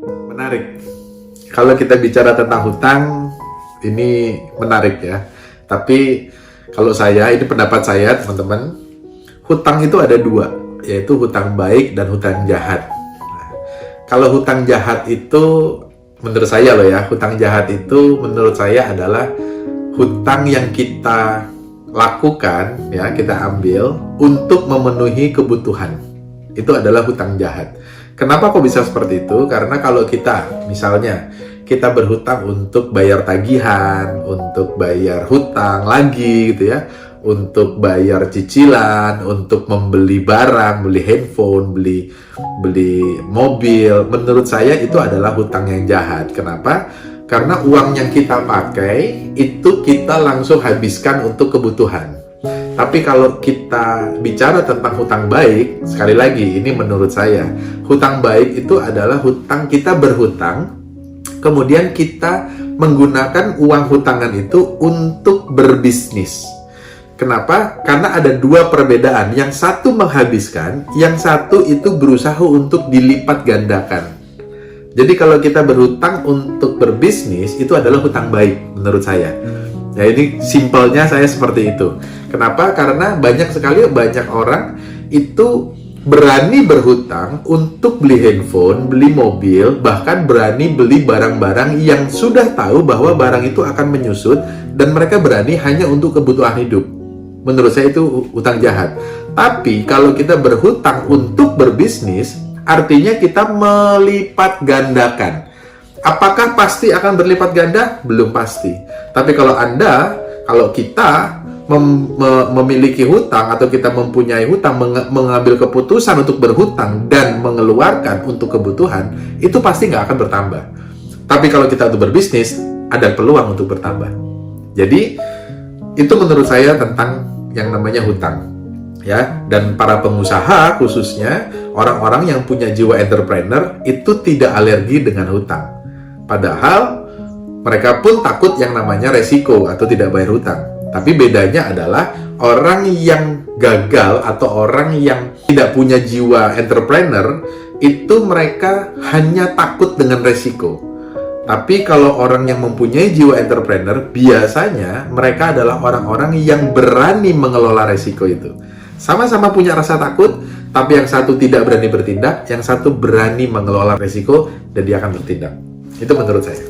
Menarik. Kalau kita bicara tentang hutang, ini menarik ya. Tapi kalau saya, ini pendapat saya teman-teman, hutang itu ada dua, yaitu hutang baik dan hutang jahat. Nah, kalau hutang jahat itu, menurut saya loh ya, hutang jahat itu menurut saya adalah hutang yang kita lakukan, ya kita ambil untuk memenuhi kebutuhan. Itu adalah hutang jahat. Kenapa kok bisa seperti itu? Karena kalau kita, misalnya, kita berhutang untuk bayar tagihan, untuk bayar hutang lagi gitu ya, untuk bayar cicilan, untuk membeli barang, beli handphone, beli mobil. Menurut saya itu adalah hutang yang jahat. Kenapa? Karena uang yang kita pakai itu kita langsung habiskan untuk kebutuhan. Tapi kalau kita bicara tentang hutang baik, sekali lagi ini menurut saya, hutang baik itu adalah hutang, kita berhutang, kemudian kita menggunakan uang hutangan itu untuk berbisnis. Kenapa? Karena ada dua perbedaan. Yang satu menghabiskan, yang satu itu berusaha untuk dilipat gandakan. Jadi kalau kita berhutang untuk berbisnis, itu adalah hutang baik menurut saya. Ya ini simpelnya saya seperti itu. Kenapa? Karena banyak orang itu berani berhutang untuk beli handphone, beli mobil, bahkan berani beli barang-barang yang sudah tahu bahwa barang itu akan menyusut dan mereka berani hanya untuk kebutuhan hidup. Menurut saya itu hutang jahat. Tapi kalau kita berhutang untuk berbisnis, artinya kita melipat gandakan. Apakah pasti akan berlipat ganda? Belum pasti. Tapi kalau kita memiliki hutang atau kita mempunyai hutang, mengambil keputusan untuk berhutang dan mengeluarkan untuk kebutuhan, itu pasti nggak akan bertambah. Tapi kalau kita untuk berbisnis, ada peluang untuk bertambah. Jadi, itu menurut saya tentang yang namanya hutang. Ya, dan para pengusaha khususnya, orang-orang yang punya jiwa entrepreneur, itu tidak alergi dengan hutang. Padahal, mereka pun takut yang namanya resiko atau tidak bayar hutang. Tapi bedanya adalah orang yang gagal atau orang yang tidak punya jiwa entrepreneur, itu mereka hanya takut dengan resiko. Tapi kalau orang yang mempunyai jiwa entrepreneur, biasanya mereka adalah orang-orang yang berani mengelola resiko itu. Sama-sama punya rasa takut, tapi yang satu tidak berani bertindak, yang satu berani mengelola resiko, dan dia akan bertindak. Itu menurut saya.